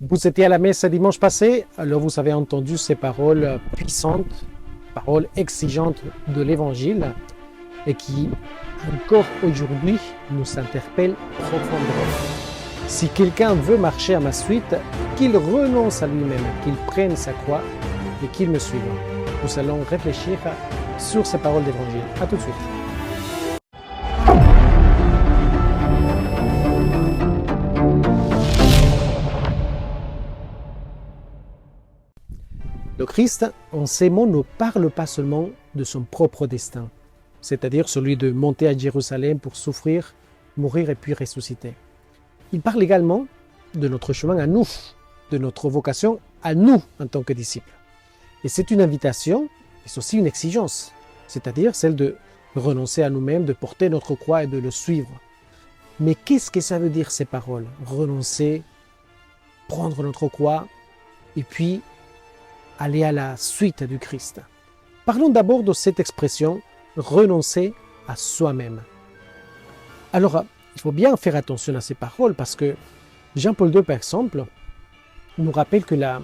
Vous étiez à la messe dimanche passé, alors vous avez entendu ces paroles puissantes, paroles exigeantes de l'Évangile et qui, encore aujourd'hui, nous interpellent profondément. Si quelqu'un veut marcher à ma suite, qu'il renonce à lui-même, qu'il prenne sa croix et qu'il me suive. Nous allons réfléchir sur ces paroles d'Évangile. À tout de suite. Le Christ, en ces mots, ne parle pas seulement de son propre destin, c'est-à-dire celui de monter à Jérusalem pour souffrir, mourir et puis ressusciter. Il parle également de notre chemin à nous, de notre vocation à nous en tant que disciples. Et c'est une invitation, mais c'est aussi une exigence, c'est-à-dire celle de renoncer à nous-mêmes, de porter notre croix et de le suivre. Mais qu'est-ce que ça veut dire ces paroles? Renoncer, prendre notre croix et puis aller à la suite du Christ. Parlons d'abord de cette expression « renoncer à soi-même ». Alors, il faut bien faire attention à ces paroles parce que Jean-Paul II, par exemple, nous rappelle que la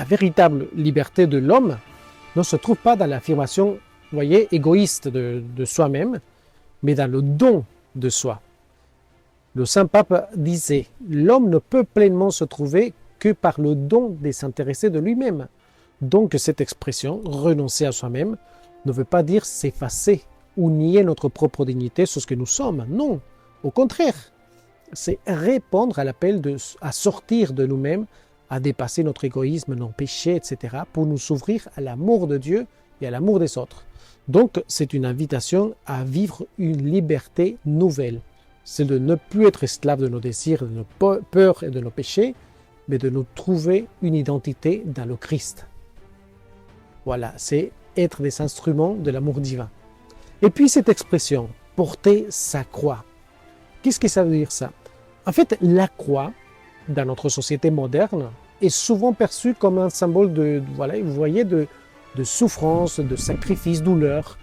véritable liberté de l'homme ne se trouve pas dans l'affirmation, vous voyez, égoïste de soi-même, mais dans le don de soi. Le Saint-Pape disait « L'homme ne peut pleinement se trouver que par le don désintéressé de lui-même ». Donc cette expression, renoncer à soi-même, ne veut pas dire s'effacer ou nier notre propre dignité sur ce que nous sommes. Non, au contraire, c'est répondre à l'appel à sortir de nous-mêmes, à dépasser notre égoïsme, nos péchés, etc., pour nous ouvrir à l'amour de Dieu et à l'amour des autres. Donc c'est une invitation à vivre une liberté nouvelle. C'est de ne plus être esclave de nos désirs, de nos peurs et de nos péchés, mais de nous trouver une identité dans le Christ. Voilà, c'est être des instruments de l'amour divin. Et puis cette expression, porter sa croix. Qu'est-ce que ça veut dire ça? En fait, la croix, dans notre société moderne, est souvent perçue comme un symbole vous voyez, de souffrance, de sacrifice, douleur.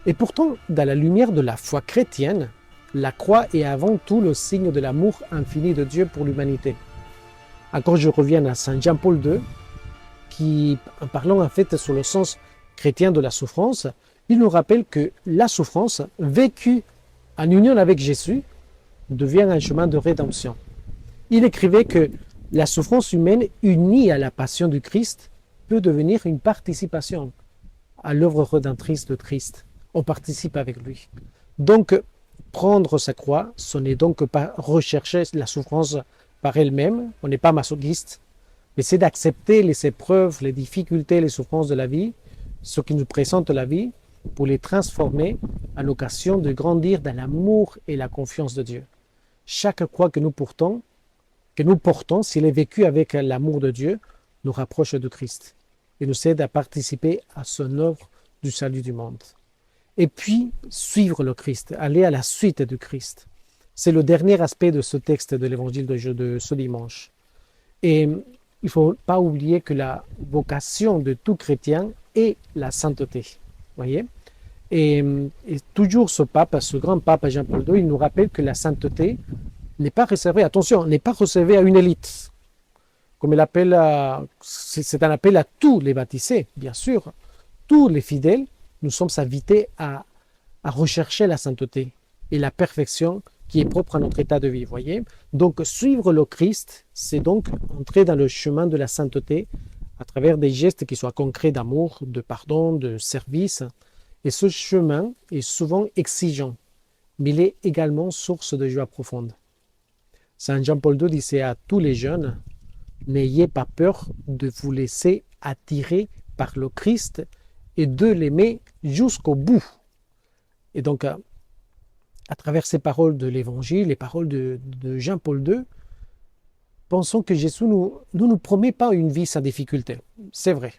Et pourtant, dans la lumière de la foi chrétienne, la croix est avant tout le signe de l'amour infini de Dieu pour l'humanité. Encore, je reviens à Saint Jean-Paul II, qui, en parlant en fait sur le sens chrétien de la souffrance, il nous rappelle que la souffrance, vécue en union avec Jésus, devient un chemin de rédemption. Il écrivait que la souffrance humaine unie à la passion du Christ peut devenir une participation à l'œuvre rédemptrice de Christ. On participe avec lui. Donc, prendre sa croix, ce n'est donc pas rechercher la souffrance par elle-même, on n'est pas masochiste, mais c'est d'accepter les épreuves, les difficultés, les souffrances de la vie, ce qui nous présente la vie, pour les transformer en occasion de grandir dans l'amour et la confiance de Dieu. Chaque croix que nous portons, s'il est vécu avec l'amour de Dieu, nous rapproche de Christ et nous aide à participer à son œuvre du salut du monde. Et puis, suivre le Christ, aller à la suite du Christ. C'est le dernier aspect de ce texte de l'évangile de ce dimanche. Et il ne faut pas oublier que la vocation de tout chrétien est la sainteté. Voyez? Et toujours ce grand pape Jean-Paul II, il nous rappelle que la sainteté n'est pas réservée, attention, n'est pas réservée à une élite. Comme il appelle, c'est un appel à tous les baptisés, bien sûr. Tous les fidèles, nous sommes invités à rechercher la sainteté et la perfection qui est propre à notre état de vie, voyez. Donc, suivre le Christ, c'est donc entrer dans le chemin de la sainteté à travers des gestes qui soient concrets d'amour, de pardon, de service. Et ce chemin est souvent exigeant, mais il est également source de joie profonde. Saint Jean-Paul II disait à tous les jeunes, « N'ayez pas peur de vous laisser attirer par le Christ et de l'aimer jusqu'au bout. » Et donc, à travers ces paroles de l'Évangile, les paroles de Jean-Paul II, pensons que Jésus ne nous promet pas une vie sans difficulté. C'est vrai.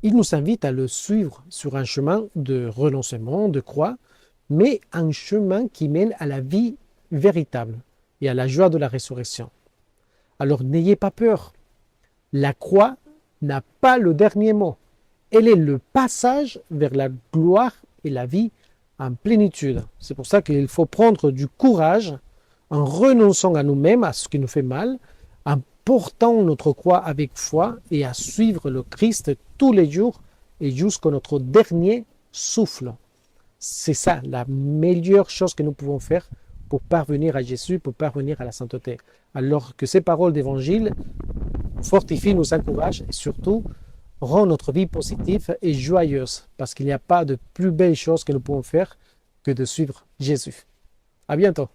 Il nous invite à le suivre sur un chemin de renoncement, de croix, mais un chemin qui mène à la vie véritable et à la joie de la résurrection. Alors n'ayez pas peur. La croix n'a pas le dernier mot. Elle est le passage vers la gloire et la vie en plénitude. C'est pour ça qu'il faut prendre du courage en renonçant à nous-mêmes, à ce qui nous fait mal, en portant notre croix avec foi et à suivre le Christ tous les jours et jusqu'à notre dernier souffle. C'est ça la meilleure chose que nous pouvons faire pour parvenir à Jésus, pour parvenir à la sainteté. Alors que ces paroles d'évangile fortifient, nous encouragent et surtout rendent notre vie positive et joyeuse, parce qu'il n'y a pas de plus belle chose que nous pouvons faire que de suivre Jésus. À bientôt.